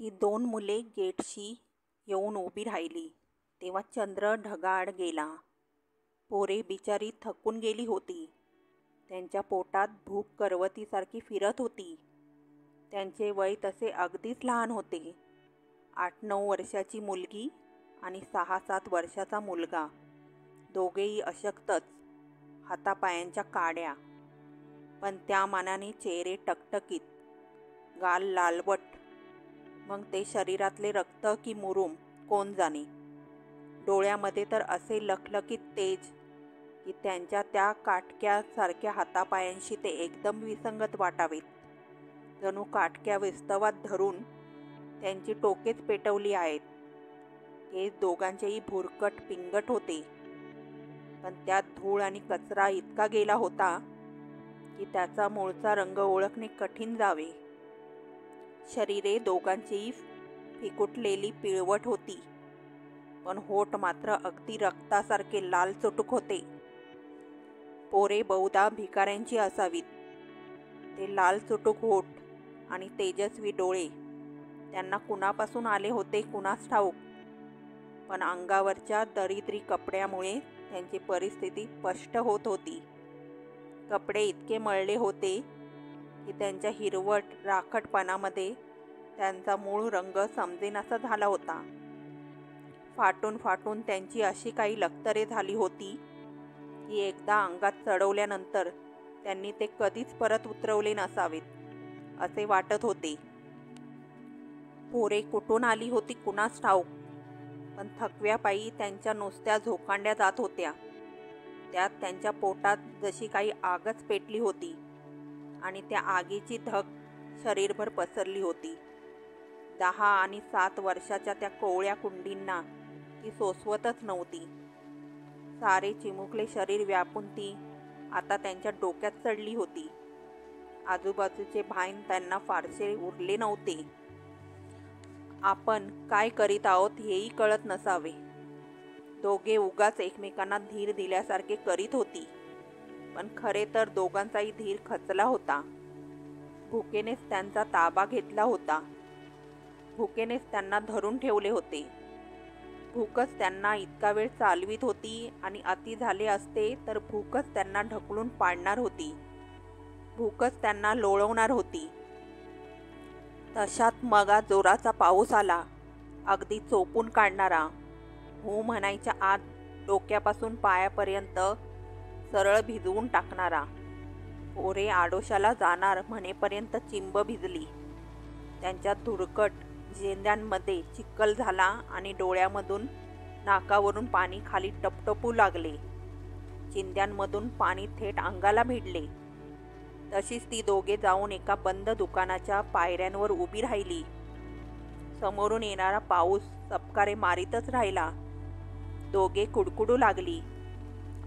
ती दोन मुले गेटशी येऊन उभी राहिली तेव्हा चंद्र ढगाळ गेला. पोरे बिचारी थकून गेली होती. त्यांच्या पोटात भूक करवतीसारखी फिरत होती. त्यांचे वय तसे अगदीच लहान होते. 8-9 वर्षाची मुलगी आणि 6-7 वर्षाचा मुलगा. दोघेही अशक्तच, हातापायांच्या काड्या, पण त्या मानाने चेहरे टकटकीत, गाल लालवट. मग ते शरीरातले रक्त की मुरूम कोण जाणे. डोळ्यामध्ये तर असे लखलखीत तेज की त्यांच्या त्या काटक्यासारख्या हातापायांशी ते एकदम विसंगत वाटावेत. जणू काटक्या विस्तवात धरून त्यांची टोकेच पेटवली आहेत. केस दोघांचेही भुरकट पिंगट होते, पण त्यात धूळ आणि कचरा इतका गेला होता की त्याचा मूळचा रंग ओळखणे कठीण जावे. शरीरे दोघांचीही फिकुटलेली पिळवट होती, पण होठ मात्र अगदी रक्तासारखे लाल चुटूक होते. पोरे बहुधा भिकाऱ्यांची असावीत. ते लाल चुटूक होठ आणि तेजस्वी डोळे त्यांना कुणापासून आले होते कुणास ठाऊक, पण अंगावरच्या दरिद्री कपड्यामुळे त्यांची परिस्थिती स्पष्ट होत होती. कपडे इतके मळले होते की त्यांच्या हिरवट राखटपणामध्ये त्यांचा मूळ रंग समजेनासा झाला होता. फाटून फाटून त्यांची अशी काही लक्तरे झाली होती की एकदा अंगात चढवल्यानंतर त्यांनी ते कधीच परत उतरवले नसावेत असे वाटत होते. पोरे कुठून आली होती कुणास ठाऊक, पण थकव्यापायी त्यांच्या नुसत्या झोकांड्या जात होत्या. त्यात त्यांच्या पोटात जशी काही आगच पेटली होती आणि त्या आगीची धग शरीरभर पसरली होती. 10 आणि 7 वर्षाच्या त्या कोवळ्या कुंडींना ती सोसवतच नव्हती. सारे चिमुकले शरीर व्यापून ती आता त्यांच्या डोक्यात चढली होती. आजूबाजूचे भान त्यांना फारसे उरले नव्हते. आपण काय करीत आहोत हेही कळत नसावे. दोघे उगाच एकमेकांना धीर दिल्यासारखे करीत होती, पण खरे तर दोघांचाही धीर खचला होता. भुकेनेच त्यांचा ताबा घेतला होता. भुकेनेच त्यांना धरून ठेवले होते. भूकच त्यांना इतका वेळ चालवीत होती आणि अति झाले असते तर भूकच त्यांना ढकलून पाडणार होती. भूकच त्यांना लोळवणार होती. तशात मगा जोराचा पाऊस आला, अगदी चोपून काढणारा. हू म्हणायच्या आत डोक्यापासून पायापर्यंत सरळ भिजवून टाकणारा. पोरे आडोशाला जाणार म्हणेपर्यंत चिंब भिजली. त्यांच्या धुरकट जेंद्यांमध्ये चिखल झाला आणि डोळ्यामधून नाकावरून पाणी खाली टपटपू लागले. चिंध्यांमधून पाणी थेट अंगाला भिडले. तशीच ती दोघे जाऊन एका बंद दुकानाच्या पायऱ्यांवर उभी राहिली. समोरून येणारा पाऊस चपकारे मारीतच राहिला. दोघे कुडकुडू लागली.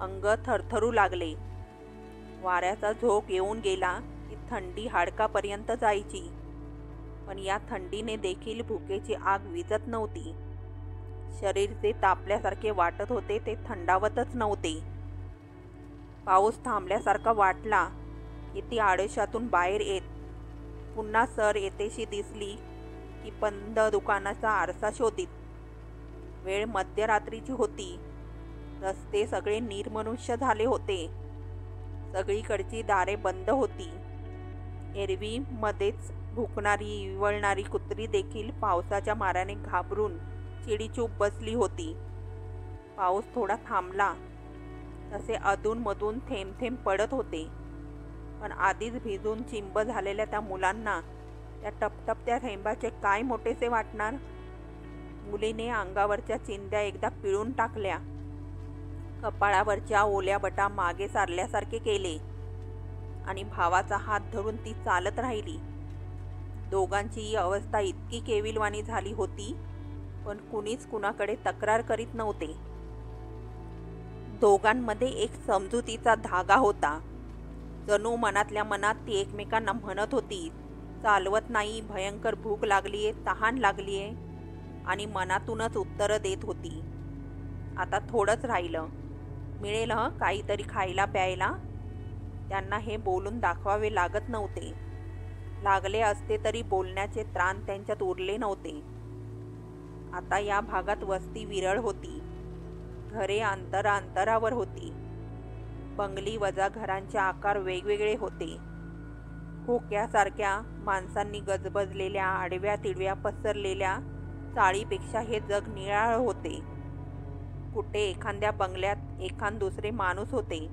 अंग थरथरू लागले. वाऱ्याचा झोक येऊन गेला की थंडी हाडकापर्यंत जायची, पण या थंडीने देखील भुकेची आग विझत नव्हती. शरीर जे तापल्यासारखे वाटत होते ते थंडावतच नव्हते. पाऊस थांबल्यासारखा वाटला की ती आडोशातून बाहेर येत पुन्हा सर येतेशी दिसली की बंद दुकानाचा आरसा शोधित. वेळ मध्यरात्रीची होती. रस्ते सगळे निर्मनुष्य झाले होते. सगळीकडची दारे बंद होती. एरवी मध्येच भुकणारी इवळणारी कुत्री देखील पावसाच्या माराने घाबरून चिडीचूप बसली होती. पाऊस थोडा थांबला तसे अधूनमधून थेंब थेंब पडत होते, पण आधीच भिजून चिंब झालेल्या त्या मुलांना त्या टपटपत्या थेंबाचे काय मोठेसे वाटणार. मुलीने अंगावरच्या चिंध्या एकदा पिळून टाकल्या. कपाळावरच्या ओल्या बटा मागे सारल्यासारखे केले आणि भावाचा हात धरून ती चालत राहिली. दोघांची ही अवस्था इतकी केविलवाणी झाली होती, पण कुणीच कुणाकडे तक्रार करीत नव्हते. दोघांमध्ये एक समजुतीचा धागा होता. जणू मनातल्या मनात ती एकमेकांना म्हणत होती, चालवत नाही, भयंकर भूक लागलीये, तहान लागलीये, आणि मनातूनच उत्तरं देत होती. आता थोडंच राहिलं, मिळेल काहीतरी खायला प्यायला. त्यांना हे बोलून दाखवावे लागत नव्हते. लागले असते तरी बोलण्याचे त्राण त्यांच्यात उरले नव्हते. आता या भागात वस्ती विरळ होती. घरे अंतरावर होती. बंगली वजा घरांचे आकार वेगवेगळे होते. खोक्यासारख्या माणसांनी गजबजलेल्या आडव्या तिडव्या पसरलेल्या चाळीपेक्षा हे जग निराळ होते. कुठे एखाद्या बंगल्यात एखाद दुसरे माणूस होते,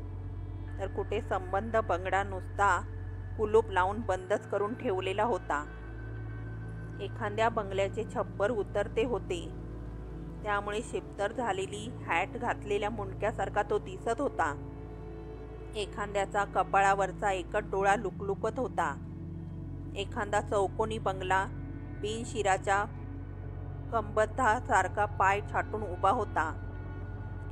तर कुठे संबंध बंगला नुसता कुलूप लावून बंदच करून ठेवलेला होता. एखाद्या बंगल्याचे छप्पर उतरते होते, त्यामुळे शिपतर झालेली हॅट घातलेल्या मुंडक्यासारखा तो दिसत होता. एखाद्याचा कपाळावरचा एकच डोळा लुकलुकत होता. एखादा चौकोनी बंगला बिनशिराच्या कंबथासारखा पाय छाटून उभा होता.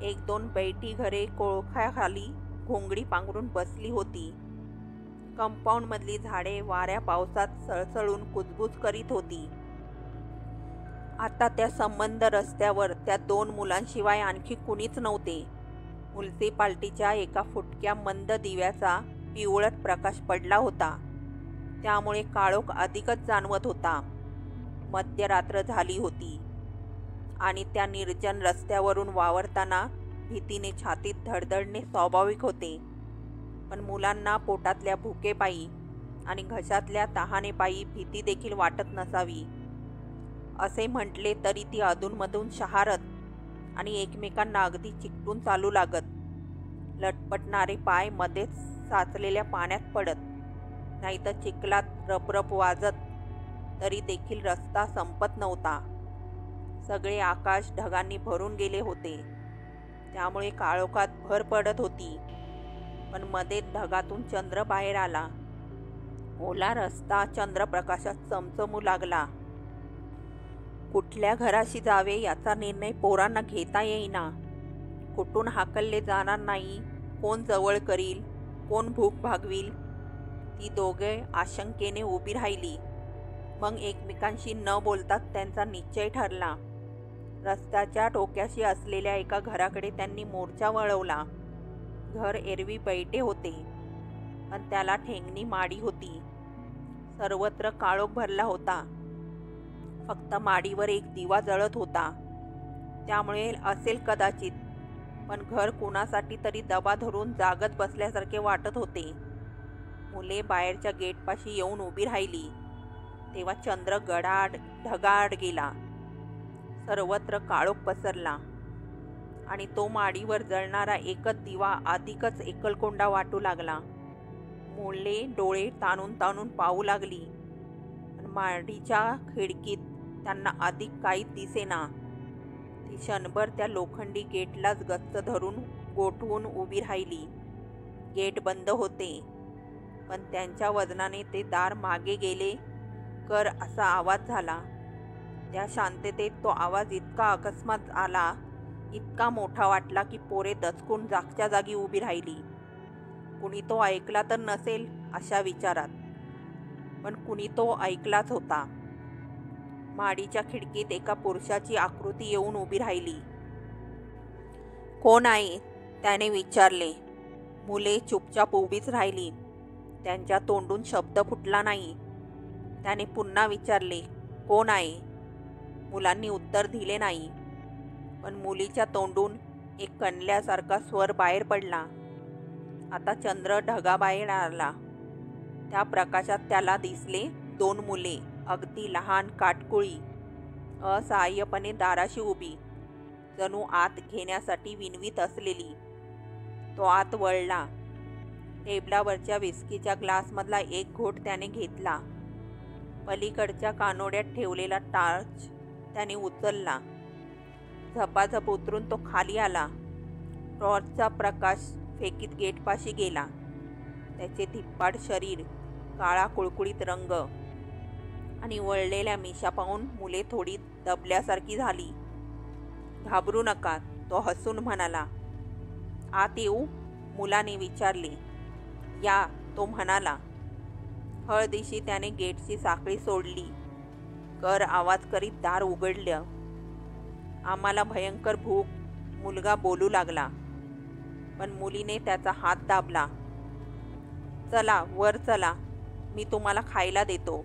एक दोन बैठी घरे कोळख्याखाली घोंगडी पांघरून बसली होती. कंपाऊंडमधली झाडे वाऱ्या पावसात सळसळून कुजबूज करीत होती. आता त्या संबंध रस्त्यावर त्या दोन मुलांशिवाय आणखी कुणीच नव्हते. म्युनिसिपाल्टीच्या एका फुटक्या मंद दिव्याचा पिवळट प्रकाश पडला होता, त्यामुळे काळोख अधिकच जाणवत होता. मध्यरात्र झाली होती आणि त्या निर्जन रस्त्यावरून वावरताना भीतीने छातीत धडधडणे स्वाभाविक होते. पण मुलांना पोटातल्या भुकेपायी आणि घशातल्या तहानेपायी भीती देखील वाटत नसावी असे म्हटले तरी ती अधूनमधून शहारत आणि एकमेकांना अगदी चिकटून चालू लागत. लटपटणारे पाय मध्येच साचलेल्या पाण्यात पडत, नाहीतर चिखलात रपरप वाजत तरी देखील रस्ता संपत नव्हता. सगळे आकाश ढगांनी भरून गेले होते, त्यामुळे काळोखात भर पडत होती. पण मध्ये ढगातून चंद्र बाहेर आला. ओला रस्ता चंद्रप्रकाशात चमचमू लागला. कुठल्या घराशी जावे याचा निर्णय पोरांना घेता येईना. कुठून हाकलले जाणार नाही, कोण जवळ करील, कोण भूक भागवील. ती दोघे आशंकेने उभी राहिली. मग एकमेकांशी न बोलताच त्यांचा निश्चय ठरला. रस्त्याच्या टोक्याशी असलेल्या एका घराकडे त्यांनी मोर्चा वळवला. घर एरवी बैठे होते, पण त्याला ठेंगणी माडी होती. सर्वत्र काळोख भरला होता. फक्त माडीवर एक दिवा जळत होता, त्यामुळे असेल कदाचित, पण घर कुणासाठी तरी दबा धरून जागत बसल्यासारखे वाटत होते. मुले बाहेरच्या गेटपाशी येऊन उभी राहिली तेव्हा चंद्र ढगाआड गेला. सर्वत्र काळोख पसरला आणि तो माडीवर जळणारा एकच दिवा अधिकच एकलकोंडा वाटू लागला. मुले डोळे ताणून ताणून पाहू लागली. माडीच्या खिडकीत त्यांना अधिक काहीच दिसेना. ती क्षणभर त्या लोखंडी गेटलाच गच्च धरून गोठवून उभी राहिली. गेट बंद होते, पण त्यांच्या वजनाने ते दार मागे गेले. कर असा आवाज झाला. त्या शांततेत तो आवाज इतका अकस्मात आला, इतका मोठा वाटला की पोरे दचकून जागच्या जागी उभी राहिली. कुणी तो ऐकला तर नसेल अशा विचारात, पण कुणी तो ऐकलाच होता. माडीच्या खिडकीत एका पुरुषाची आकृती येऊन उभी राहिली. कोण आहे? त्याने विचारले. मुले चुपचाप उभीच राहिली. त्यांच्या तोंडून शब्द फुटला नाही. त्याने पुन्हा विचारले, कोण आहे? मुलांनी उत्तर दिले नाही, पण मुलीच्या तोंडून एक कणल्यासारखा स्वर बाहेर पडला. आता चंद्र ढगाबाहेर आला. त्या प्रकाशात त्याला दिसले दोन मुले, अगदी लहान, काटकुळी, असहाय्यपणे दाराशी उभी, जणू आत घेण्यासाठी विनवीत असलेली. तो आत वळला. टेबलावरच्या विस्कीच्या ग्लासमधला एक घोट त्याने घेतला. पलीकडच्या कानोड्यात ठेवलेला टॉर्च त्याने उचलला. झपाझप उतरून तो खाली आला. टॉर्चचा प्रकाश फेकीत गेटपाशी गेला. त्याचे धिप्पाड शरीर, काळा कुळकुळीत रंग आणि वळलेल्या मिशा पाहून मुले थोडी दबल्यासारखी झाली. घाबरू नका, तो हसून म्हणाला. आत येऊ? मुलाने विचारले. या, तो म्हणाला. हळदिशी त्याने गेटची साखळी सोडली. कर आवाज करीत दार उघडलं. आम्हाला भयंकर भूक, मुलगा बोलू लागला, पण मुलीने त्याचा हात दाबला. चला वर चला, मी तुम्हाला खायला देतो.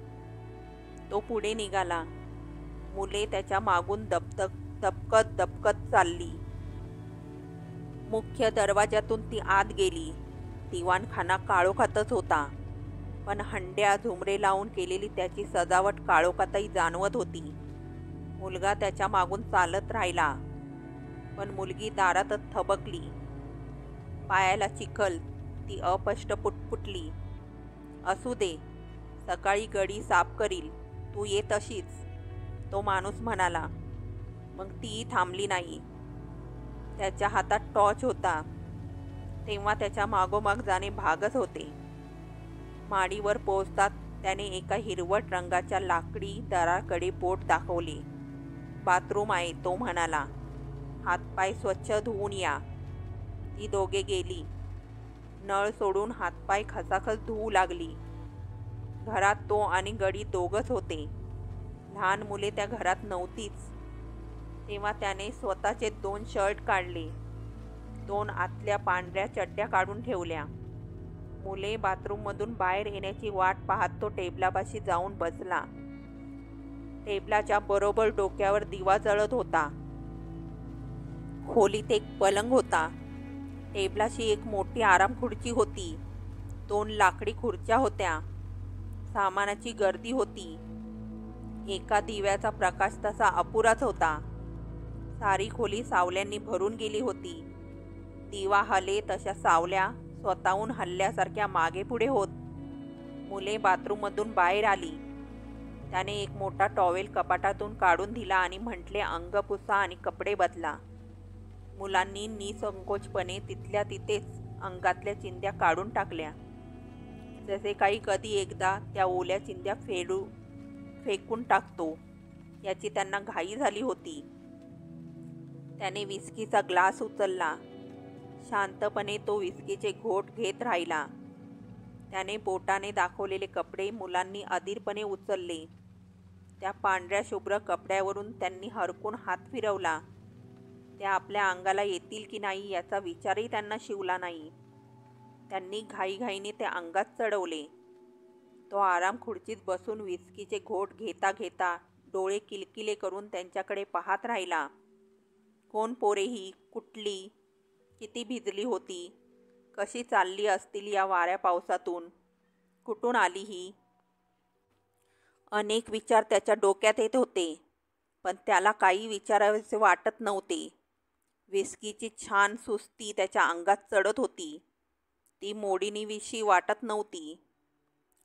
तो पुढे निघाला. मुले त्याच्या मागून दबकत दबकत चालली. मुख्य दरवाजातून ती आत गेली. दिवाणखाना काळोखातच होता, पण हंड्या झुमरे लावून केलेली त्याची सजावट काळोखातही जाणवत होती. मुलगा त्याच्या मागून चालत राहिला, पण मुलगी दारातच थबकली. पायाला चिखल, ती अस्पष्ट पुटपुटली, असू दे, सकाळी गडी साफ करील, तू ये तशीच. तो माणूस म्हणाला. मग तीही थांबली नाही. त्याच्या हातात टॉर्च होता, तेव्हा त्याच्या मागोमाग जाणे भागच होते. माडीवर पोहोचतात त्याने एका हिरवट रंगाच्या लाकडी दाराकडे बोट दाखवले. बाथरूम आहे, तो म्हणाला. हातपाय स्वच्छ धुवून या. ती दोघे गेली. नळ सोडून हातपाय खसाखस धुवू लागली. घरात तो आणि गडी दोघच होते. लहान मुले त्या घरात नव्हतीच. तेव्हा त्याने स्वतःचे 2 शर्ट काढले. 2 आतल्या पांढऱ्या चड्ड्या काढून ठेवल्या. मुले बाथरूममधून बाहेर येण्याची वाट पाहत तो टेबलापाशी जाऊन बसला. टेबलाच्या बरोबर डोक्यावर दिवा जळत होता. खोलीत एक पलंग होता. टेबलाशी एक मोठी आराम खुर्ची होती. 2 लाकडी खुर्च्या होत्या. सामानाची गर्दी होती. एका दिव्याचा प्रकाश तसा अपुराच होता. सारी खोली सावल्यांनी भरून गेली होती. दिवा हले तशा सावल्या स्वतःहून हल्ल्यासारख्या मागे पुढे होत. मुले बाथरूममधून बाहेर आली. त्याने एक मोठा टॉवेल कपाटातून काढून दिला आणि म्हटले, अंग पुसा आणि कपडे बदला. मुलांनी निसंकोचपणे तिथल्या तिथेच अंगातल्या चिंध्या काढून टाकल्या, जसे काही कधी एकदा त्या ओल्या चिंध्या फेकून टाकतो याची त्यांना घाई झाली होती. त्याने विस्कीचा ग्लास उचलला. शांतपणे तो विस्कीचे घोट घेत राहिला. त्याने बोटाने दाखवलेले कपडे मुलांनी अधीरपणे उचलले. त्या पांढऱ्या शुभ्र कपड्यावरून त्यांनी हरकून हात फिरवला. त्या आपल्या अंगाला येतील की नाही याचा विचारही त्यांना शिवला नाही. त्यांनी घाईघाईने ते अंगात चढवले. तो आराम खुर्चीत बसून विस्कीचे घोट घेता घेता डोळे किलकिले करून त्यांच्याकडे पाहत राहिला. कोण पोरे ही? कुठली? किती भिजली होती? कशी चालली असतील या वाऱ्या पावसातून? कुठून आली ही? अनेक विचार त्याच्या डोक्यात येत होते, पण त्याला काही विचारावेसे वाटत नव्हते. विस्कीची छान सुस्ती त्याच्या अंगात चढत होती. ती मोडीनीविषयी वाटत नव्हती.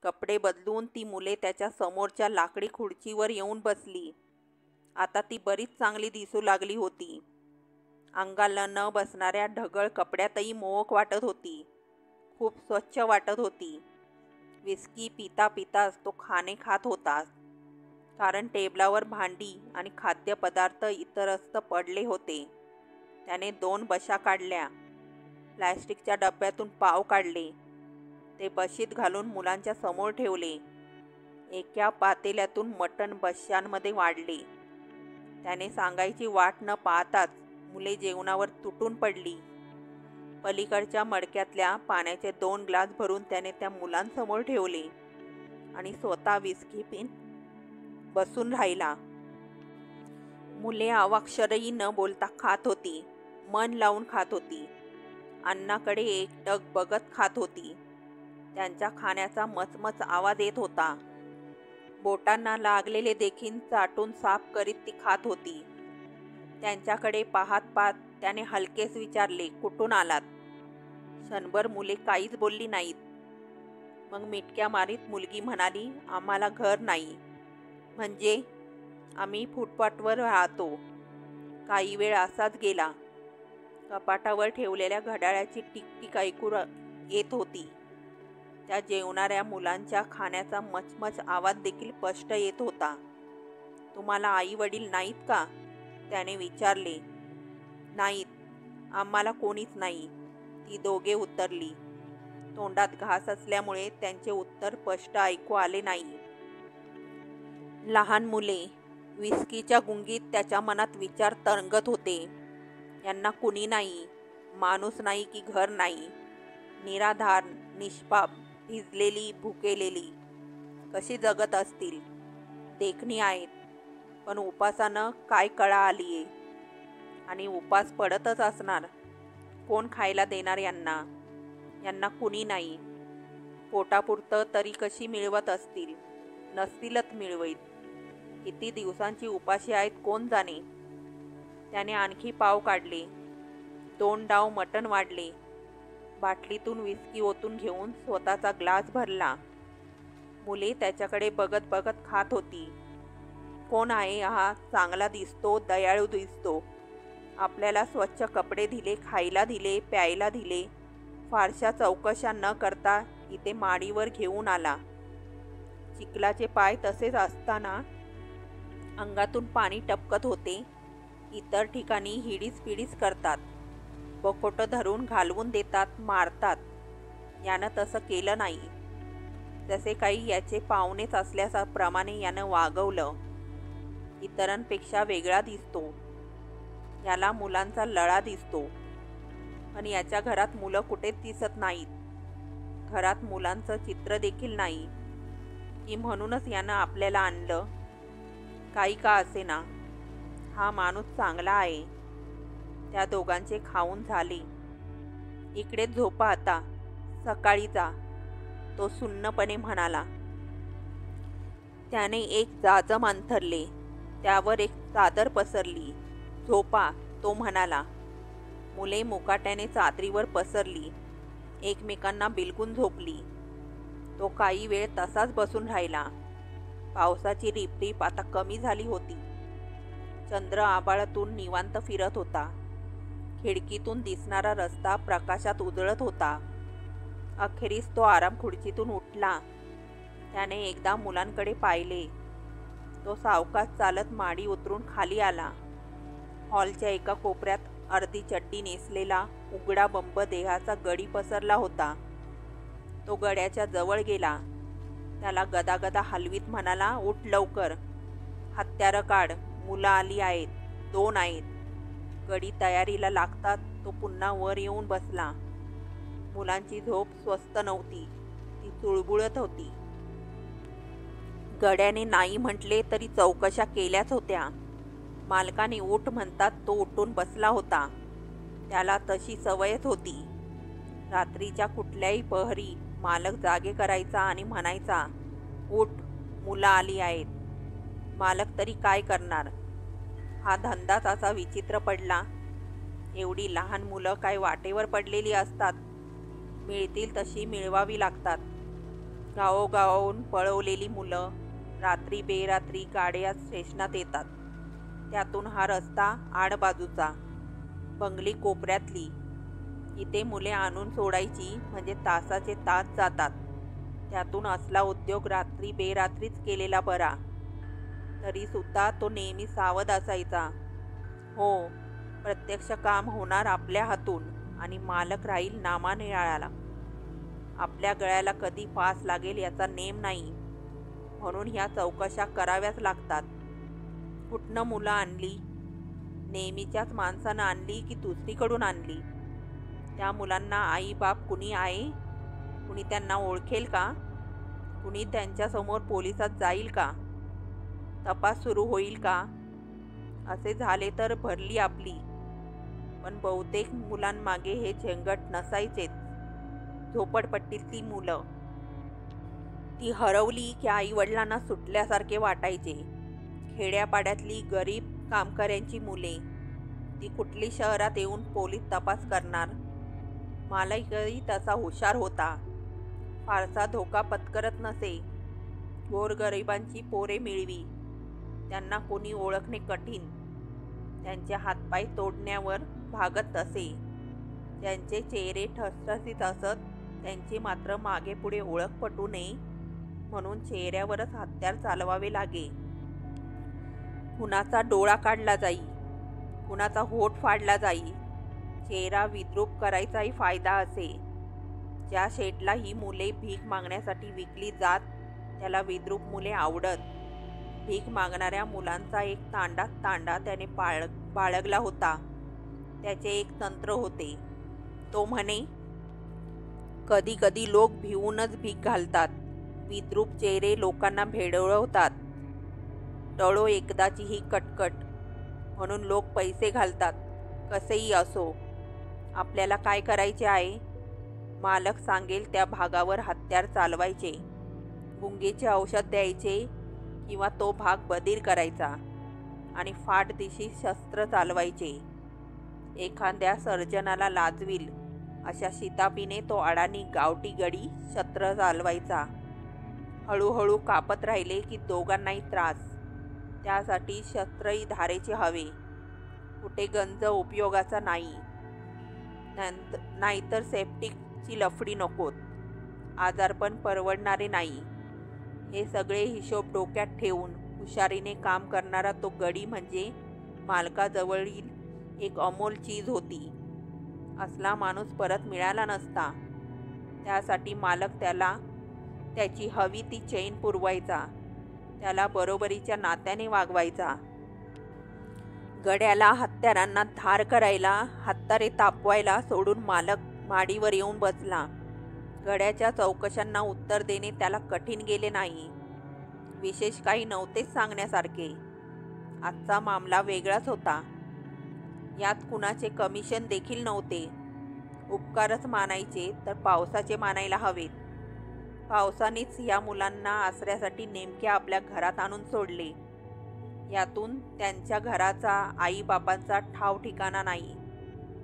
कपडे बदलून ती मुले त्याच्या समोरच्या लाकडी खुर्चीवर येऊन बसली. आता ती बरीच चांगली दिसू लागली होती. अंगाला न बसणाऱ्या ढगळ कपड्यातही मोहक वाटत होती. खूप स्वच्छ वाटत होती. विस्की पिता पिताच तो खाणे खात होता, कारण टेबलावर भांडी आणि खाद्यपदार्थ इतरस्त पडले होते. त्याने 2 बशा काढल्या. प्लॅस्टिकच्या डब्यातून पाव काढले. ते बशीत घालून मुलांच्या समोर ठेवले. एका पातेल्यातून मटण बश्यांमध्ये वाढले. त्याने सांगायची वाट न पाहताच मुले जेवणावर तुटून पडली. पलीकडच्या मडक्यातल्या पाण्याचे 2 ग्लास भरून त्याने त्या मुलांसमोर ठेवले आणि स्वतः विस्की पीत बसून राहिला. मुले अवाक्षरही न बोलता खात होती. मन लावून खात होती. अन्नाकडे एकटक बघत खात होती. त्यांच्या खाण्याचा मचमच आवाज येत होता. बोटांना लागलेले देखील चाटून साफ करीत ती खात होती. त्यांच्याकडे पाहत पाहत त्याने हलकेच विचारले, कुठून आलात? क्षणभर मुले काहीच बोलली नाहीत. मग मिटक्या मारीत मुलगी म्हणाली, आम्हाला घर नाही. म्हणजे? आम्ही फुटपाथवर राहतो. काही वेळ असाच गेला. कपाटावर ठेवलेल्या घड्याळाची टिकटिक ऐकू येत होती. त्या जेवणाऱ्या मुलांच्या खाण्याचा मचमच आवाज देखील स्पष्ट येत होता. तुम्हाला आई वडील नाहीत का? त्याने विचारले. नाहीत, आम्हाला कोणीच नाही, ती दोघे उत्तरली. तोंडात घास असल्यामुळे त्यांचे उत्तर स्पष्ट ऐकू आले नाही. लहान मुले. विस्कीच्या गुंगीत त्याच्या मनात विचार तरंगत होते. यांना कुणी नाही, माणूस नाही की घर नाही. निराधार, निष्पाप, भिजलेली, भुकेलेली. कशी जगत असतील. देखणी आहेत, पण उपासानं काय कळा आलीये. आणि उपास पडतच असणार. कोण खायला देणार यांना? यांना कुणी नाही. पोटापुरतं तरी कशी मिळवत असतील. नसतीलच मिळवत. किती दिवसांची उपाशी आहेत कोण जाणे. त्याने आणखी पाव काढले. 2 डाव मटण वाढले. बाटलीतून विस्की ओतून घेऊन स्वतःचा ग्लास भरला. मुले त्याच्याकडे बघत बघत खात होती. कोण आहे हा? चांगला दिसतो, दयाळू दिसतो. आपल्याला स्वच्छ कपडे दिले, खायला दिले, प्यायला दिले. फारशा चौकशा न करता इथे माडीवर घेऊन आला. चिखलाचे पाय तसेच असताना अंगातून पाणी टपकत होते. इतर ठिकाणी हिडीस करतात. बकोटं धरून घालवून देतात, मारतात. यानं तसं केलं नाही. जसे काही याचे पाहुणेच असल्याप्रमाणे यानं वागवलं. इतरांपेक्षा वेगळा दिसतो. याला मुलांचा लळा दिसतो. पण याच्या घरात मुलं कुठेच दिसत नाहीत. घरात मुलांचं चित्र देखील नाही. की म्हणूनच यानं आपल्याला आणलं? काही का असेना, हा माणूस चांगला आहे. त्या दोघांचे खाऊन झाले. इकडे झोपा आता, सकाळी जा, तो सुन्नपणे म्हणाला. त्याने एक जाजम अंथरले. त्यावर एक चादर पसरली. झोपा, तो म्हणाला. मुले मुकाट्याने चादरीवर पसरली. एकमेकांना बिलगून झोपली. तो काही वेळ तसाच बसून राहिला. पावसाची रिपरिप आता कमी झाली होती. चंद्र आभाळातून निवांत फिरत होता. खिडकीतून दिसणारा रस्ता प्रकाशात उजळत होता. अखेरीस तो आरामखुर्चीतून उठला. त्याने एकदा मुलांकडे पाहिले. तो सावकाश चालत माडी उतरून खाली आला. हॉलच्या एका कोपऱ्यात अर्धी चड्डी नेसलेला उघडा बंब देहाचा गडी पसरला होता. तो गड्याच्या जवळ गेला. त्याला गदागदा हलवीत म्हणाला, उठ लवकर, हत्यारं काढ, मुलं आली आहेत, 2 आहेत. गडी तयारीला लागतात तो पुन्हा वर येऊन बसला. मुलांची झोप स्वस्त नव्हती, ती चुळबुळत होती. गड्याने नाही म्हटले तरी चौकशा केल्याच होत्या. मालकाने उठ म्हणतात तो उठून बसला होता. त्याला तशी सवयच होती. रात्रीच्या कुठल्याही पहरी मालक जागे करायचा आणि म्हणायचा, उठ, मुलं आली आहेत. मालक तरी काय करणार? हा धंदाच असा विचित्र पडला. एवढी लहान मुलं काय वाटेवर पडलेली असतात. मिळतील तशी मिळवावी लागतात. गावोगावाहून पळवलेली मुलं रात्री बेरात्री गाड्या स्टेशनात येतात. त्यातून हा रस्ता आडबाजूचा, बंगली कोपऱ्यातली. इथे मुले आणून सोडायची म्हणजे तासाचे तास जातात. त्यातून असला उद्योग रात्री बेरात्रीच केलेला बरा. तरीसुद्धा तो नेहमी सावध असायचा. हो, प्रत्यक्ष काम होणार आपल्या हातून आणि मालक राहील नामानिराळा. आपल्या गळ्याला कधी फास लागेल याचा नेम नाही. म्हणून ह्या चौकशा कराव्याच लागतात. कुठनं मुलं आणली? नेहमीच्याच माणसानं आणली की दुसरीकडून आणली? त्या मुलांना आई बाप कुणी आहे? कुणी त्यांना ओळखेल का? कुणी त्यांच्यासमोर पोलिसात जाईल का? तपास सुरू होईल का? असे झाले तर भरली आपली. पण बहुतेक मुलांमागे हे झंझट नसायचेच. झोपडपट्टीतली मुलं, ती हरवली की आईवडिलांना सुटल्यासारखे वाटायचे. खेड्यापाड्यातली गरीब कामकऱ्यांची मुले, ती कुठली शहरात येऊन पोलीस तपास करणार? मालकही तसा हुशार होता. फारसा धोका पत्करत नसे. गोरगरिबांची पोरे मिळवी. त्यांना कोणी ओळखणे कठीण. त्यांचे हातपाय तोडण्यावर भागत असे. त्यांचे चेहरे ठसठसीत असत. त्यांची मात्र मागे पुढे ओळख पटू नये म्हणून चेहऱ्यावरच हत्यार चालवावे लागे. कुणाचा डोळा काढला जाई, कुणाचा होठ फाडला जाई. चेहरा विद्रूप करायचाही फायदा असे. ज्या शेठला ही मुले भीक मागण्यासाठी विकली जात त्याला विद्रूप मुले आवडत. भीक मागणाऱ्या मुलांचा एक तांडा त्याने बाळगला होता. त्याचे एक तंत्र होते. तो म्हणे, कधी कधी लोक भिवूनच भीक घालतात. विद्रूप चेहरे लोकांना भेडवतात. टळो एकदाची ही कटकट, म्हणून लोक पैसे घालतात. कसेही असो, आपल्याला काय करायचे आहे? मालक सांगेल त्या भागावर हत्यार चालवायचे, गुंगीचे औषध द्यायचे किंवा तो भाग बधीर करायचा आणि फाट दिशी शस्त्र चालवायचे. एखाद्या सर्जनाला लाजवील अशा शितापीने तो अडाणी गावठी गडी शस्त्र चालवायचा. हळूहळू कापत राहिले की दोघांनाही त्रास. त्यासाठी शस्त्रही धारेचे हवे. कुठे गंज उपयोगाचा नाही, नाहीतर सेप्टिकची लफडी नकोत. आजारपण परवडणारे नाही. हे सगळे हिशोब डोक्यात ठेवून हुशारीने काम करणारा तो गडी म्हणजे मालकाजवळील एक अमोल चीज होती. असला माणूस परत मिळाला नसता. त्यासाठी मालक त्याला त्याची हवी ती चैन पुरवायचा, त्याला बरोबरीच्या नात्याने वागवायचा. गड्याला हत्यारांना धार करायला, हत्यारे तापवायला सोडून मालक माडीवर येऊन बसला. गड्याच्या चौकशांना उत्तर देणे त्याला कठीण गेले नाही. विशेष काही नव्हतेच सांगण्यासारखे. आजचा मामला वेगळाच होता. यात कुणाचे कमिशन देखील नव्हते. उपकारच मानायचे तर पावसाचे मानायला हवेत. पावसानेच या मुलांना आसऱ्यासाठी नेमक्या आपल्या घरात आणून सोडले. यातून त्यांच्या घराचा, आईबापांचा ठाव ठिकाणा नाही.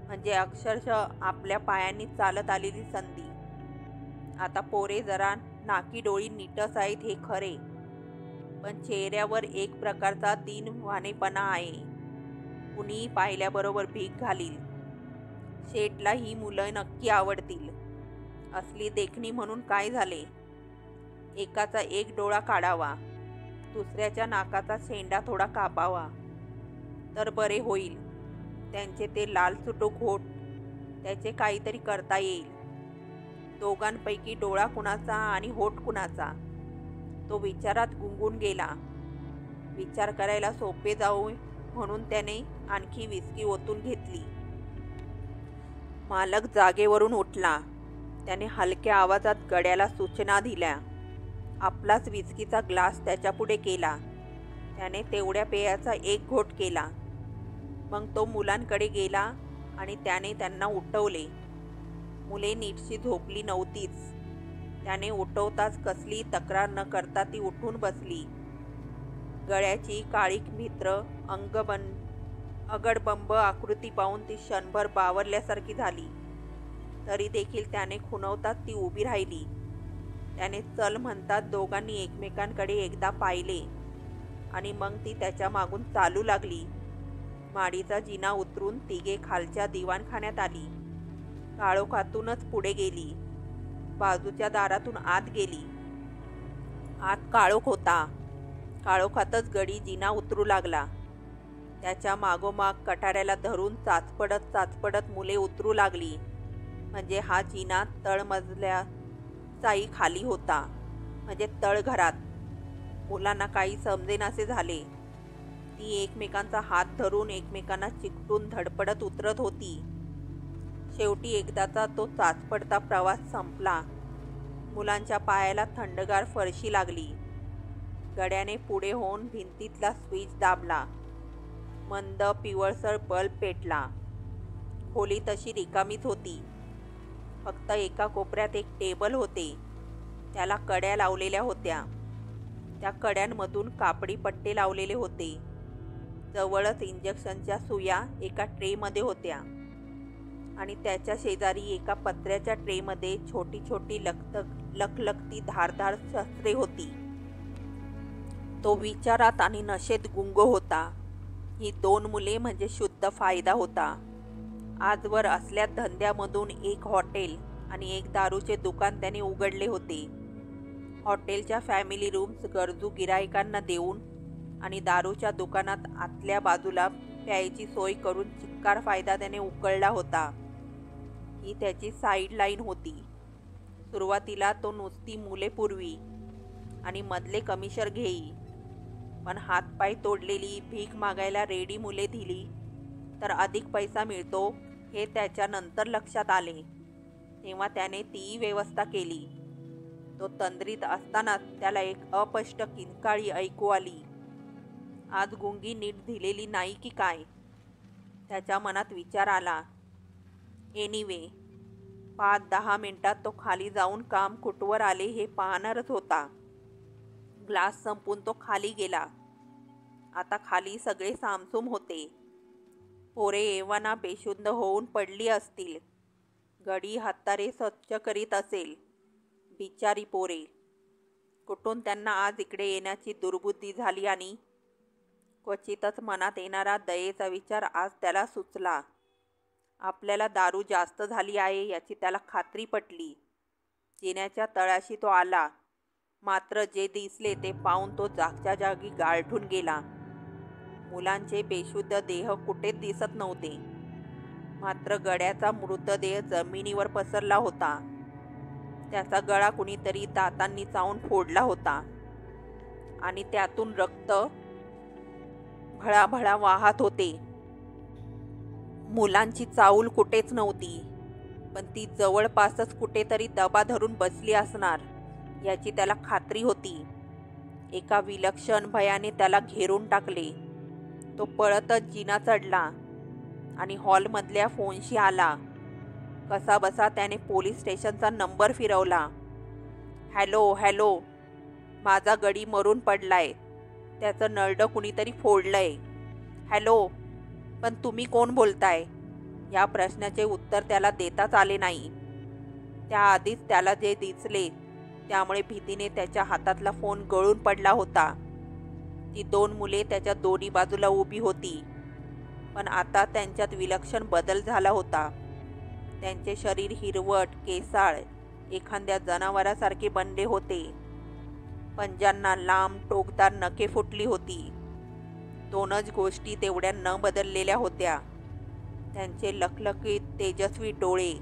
म्हणजे अक्षरशः आपल्या पायांनी चालत आलेली संधी. आता पोरे जरा नाकी डोळी नीटस आहेत हे खरे, पण चेहऱ्यावर एक प्रकारचा दीनवाणेपणा आहे. कुणीही पाहिल्याबरोबर भीक घालील. शेठला ही मुलं नक्की आवडतील. असली देखणी म्हणून काय झाले? एकाचा एक डोळा काढावा, दुसऱ्याच्या नाकाचा शेंडा थोडा कापावा तर बरे होईल. त्यांचे ते लालचुटूक होठ, त्याचे काहीतरी करता येईल. दोघांपैकी डोळा कुणाचा आणि होठ कुणाचा? तो विचारात गुंगून गेला. विचार करायला सोपे जाऊ म्हणून त्याने आणखी विस्की ओतून घेतली. मालक जागेवरून उठला. त्याने हलक्या आवाजात गड्याला सूचना दिल्या. आपलाच विस्कीचा ग्लास त्याच्यापुढे केला. त्याने तेवढ्या पेयाचा एक घोट केला. मग तो मुलांकडे गेला आणि त्याने त्यांना उठवले. मुले नीटशी झोपली नव्हतीच. त्याने उठवताच कसली तक्रार न करता ती उठून बसली. गळ्याची काळीक मित्र अगडबंब आकृती पाहून ती क्षणभर बावरल्यासारखी झाली. तरी देखील त्याने खुणवतात ती उभी राहिली. त्याने चल म्हणतात दोघांनी एकमेकांकडे एकदा पाहिले आणि मग ती त्याच्या मागून चालू लागली. माडीचा जिना उतरून तिघे खालच्या दिवाणखान्यात आली. काळोखातूनच पुढे गेली. बाजूच्या दारातून आत गेली. आत काळोख होता. काळोखातच गडी जिना उतरू लागला. त्याच्या मागोमाग कठाऱ्याला धरून चाचपडत मुले उतरू लागली. म्हणजे हा जिना तळमजल्याचाही खाली होता, म्हणजे तळघरात. मुलांना काही समजेनासे झाले. ती एकमेकांचा हात धरून एकमेकांना चिकटून धडपडत उतरत होती. शेवटी एकदाचा तो चाचपडता प्रवास संपला. मुलांच्या पायाला थंडगार फरशी लागली. गड्याने पुढे होऊन भिंतीतला स्विच दाबला. मंद पिवळसर बल्ब पेटला. खोली तशी रिकामीच होती. फक्त एका कोपऱ्यात एक टेबल होते. त्याला कड्या लावलेल्या होत्या. त्या कड्यांमधून कापडी पट्टे लावलेले होते. जवळच इंजेक्शनच्या सुया एका ट्रेमध्ये होत्या आणि त्याच्या शेजारी एका पत्र्याच्या ट्रेमध्ये छोटी छोटी लखलखती धारदार शस्त्रे होती. तो विचारात आणि नशेत गुंग होता. ही दोन मुले म्हणजे शुद्ध फायदा होता. आजवर असल्या धंद्यामधून एक हॉटेल आणि एक दारूचे दुकान त्याने उघडले होते. हॉटेलच्या फॅमिली रूम्स गरजू गिरायकांना देऊन आणि दारूच्या दुकानात आतल्या बाजूला प्यायची सोय करून चिक्कार फायदा त्याने उकळला होता. ही त्याची साईड लाईन होती. सुरुवातीला तो नुसती मुले पुरवी आणि मधले कमिशर घेई. पण हातपाय तोडलेली, भीक मागायला रेडी मुले दिली तर अधिक पैसा मिळतो हे त्याच्या नंतर लक्षात आले. तेव्हा त्याने ती व्यवस्था केली. तो तंद्रीत असतानाच त्याला एक अस्पष्ट किंकाळी ऐकू आली. आज गुंगी नीट दिलेली नाही की काय, त्याच्या मनात विचार आला. एनिवे 5-10 मिनिटात तो खाली जाऊन काम कुठवर आले हे पाहणारच होता. ग्लास संपून तो खाली गेला. आता खाली सगळे सामसूम होते. पोरे एव्हाना बेशुद्ध होऊन पडली असतील. गडी हातारे स्वच्छ करीत असेल. बिचारी पोरे. कुठून त्यांना आज इकडे येण्याची दुर्बुद्धी झाली आणि क्वचितच मनात येणारा दयेचा विचार आज त्याला सुचला. आपल्याला दारू जास्त झाली आहे याची त्याला खात्री पटली. जिन्याच्या तळाशी तो आला. मात्र जे दिसले ते पाहून तो जागच्या जागी गारठून गेला. मुलांचे बेशुद्ध देह कुठेच दिसत नव्हते. मात्र गड्याचा मृतदेह जमिनीवर पसरला होता. त्याचा गळा कुणीतरी दातांनी चावून फोडला होता आणि त्यातून रक्त भळाभळा वाहत होते. मुलांची चाऊल कुठेच नव्हती, पण ती जवळपासच कुठेतरी दबा धरून बसली असणार याची त्याला खात्री होती. एका विलक्षण भयाने त्याला घेरून टाकले. तो पळतच जिना चढला आणि हॉलमधल्या फोनशी आला. कसाबसा त्याने पोलीस स्टेशनचा नंबर फिरवला. हॅलो हॅलो, माझा गडी मरून पडलाय, त्याचं नरडं कुणीतरी फोडलंय. हॅलो, पण तुम्ही कोण बोलताय? या प्रश्नाचे उत्तर त्याला देताच आले नाही. त्याआधीच त्याला जे दिसले त्यामुळे भीतीने त्याच्या हातातला फोन गळून पडला होता. ती 2 मुले त्याच्या दोन्ही बाजूला उभी होती, पण आता त्यांच्यात विलक्षण बदल झाला होता. त्यांचे शरीर हिरवट, केसाळ, एखाद्या जनावरासारखे बनले होते. पंजांना लांब टोकदार नखे फुटली होती. 2च गोष्टी तेवढ्या न बदललेल्या होत्या. त्यांचे लखलखीत तेजस्वी डोळे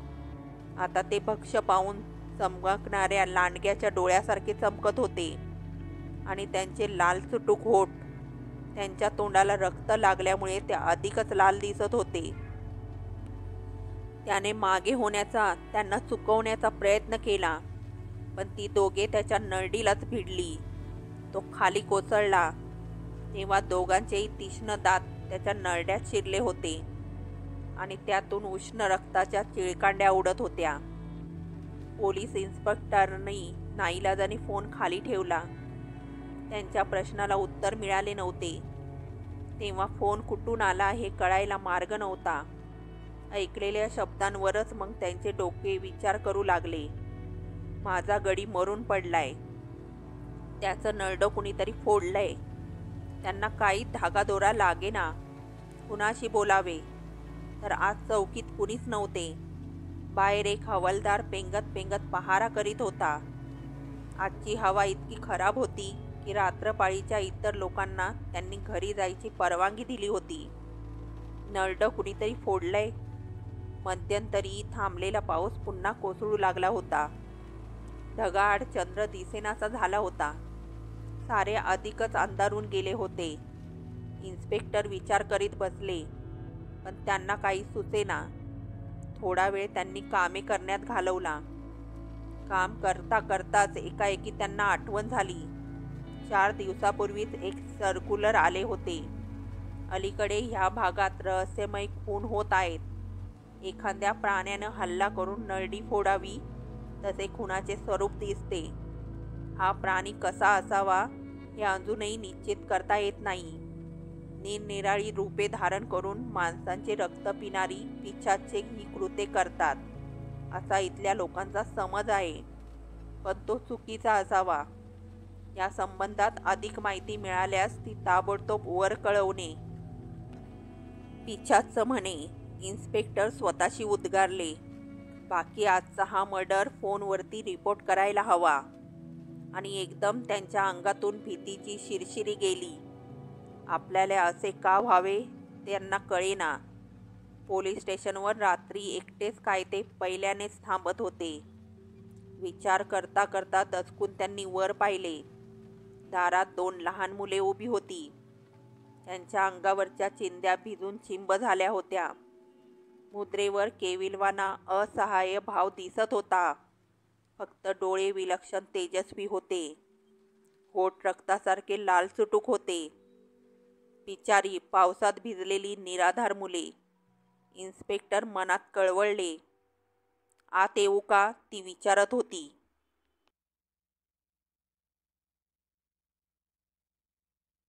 आता ते भक्ष्य पाहून चमकणाऱ्या लांडग्याच्या डोळ्यासारखे चमकत होते आणि त्यांचे लाल चुटूक होठ त्यांच्या तोंडाला रक्त लागल्यामुळे ते अधिकच लाल दिसत होते. त्याने मागे होण्याचा, त्यांना चुकवण्याचा प्रयत्न केला, पण ती दोघे त्याच्या नरडीलाच भिडली. तो खाली कोसळला तेव्हा दोघांचेही तीक्ष्ण दात त्याच्या नरड्यात शिरले होते आणि त्यातून उष्ण रक्ताच्या चिळकांड्या उडत होत्या. पोलीस इन्स्पेक्टरनी नाईलाजाने फोन खाली ठेवला. त्यांच्या प्रश्नाला उत्तर मिळाले नव्हते. तेव्हा फोन कुठून आला हे कळायला मार्ग नव्हता. ऐकलेल्या शब्दांवरच मग त्यांचे डोके विचार करू लागले. माझा गडी मरून पडलाय, त्याचं नरडं कुणीतरी फोडलंय. त्यांना काही धागादोरा लागेना. कुणाशी बोलावे? तर आज चौकीत कुणीच नव्हते. बाहेर एक हवालदार पेंगत पेंगत पहारा करीत होता. आजची हवा इतकी खराब होती की रात्रपाळीच्या इतर लोकांना त्यांनी घरी जायची परवानगी दिली होती. नरडं कुणीतरी फोडलंय. मध्यंतरी थांबलेला पाऊस पुन्हा कोसळू लागला होता. ढगाळ चंद्र दिसेनासा झाला होता. सारे अधिकच अंधारून गेले होते. इन्स्पेक्टर विचार करीत बसले, पण त्यांना काही सुचेना. थोडा वेळ त्यांनी कामे करण्यात घालवला. काम करता करताच एकाएकी त्यांना आठवण झाली. 4 दिवसापूर्वीच एक सर्क्युलर आले होते. अलीकडे ह्या भागात रहस्यमय खून होत आहेत. एखाद्या प्राण्यानं हल्ला करून नरडी फोडावी तसे खुनाचे स्वरूप दिसते. हा प्राणी कसा असावा हे अजूनही निश्चित करता येत नाही. निरनिराळी रूपे धारण करून माणसांचे रक्त पिणारी पिशाचे ही कृत्ये करतात असा इथल्या लोकांचा समज आहे, पण तो चुकीचा असावा. या संबंधात अधिक माहिती मिळाल्यास ती ताबडतोब वर कळवणे. पिशाच म्हणे. इन्स्पेक्टर स्वतःशी उद्गारले. बाकी आजचा हा मर्डर फोनवरती रिपोर्ट करायला हवा. आणि एकदम त्यांच्या अंगातून भीतीची शिरशिरी गेली. आपल्याला असे का व्हावे त्यांना कळेना. पोलीस स्टेशनवर रात्री एकटेच काय ते पहिल्यानेच थांबत होते. विचार करता करता दचकून त्यांनी वर पाहिले. दारात 2 लहान मुले उभी होती. त्यांच्या अंगावरच्या चिंध्या भिजून चिंब झाल्या होत्या. मुद्रेवर केविलवाना असहाय्य भाव दिसत होता. फक्त डोळे विलक्षण तेजस्वी होते. होठ रक्तासारखे लाल चुटूक होते. बिचारी पावसात भिजलेली निराधार मुले. इन्स्पेक्टर मनात कळवळले. आत येऊ का, ती विचारत होती.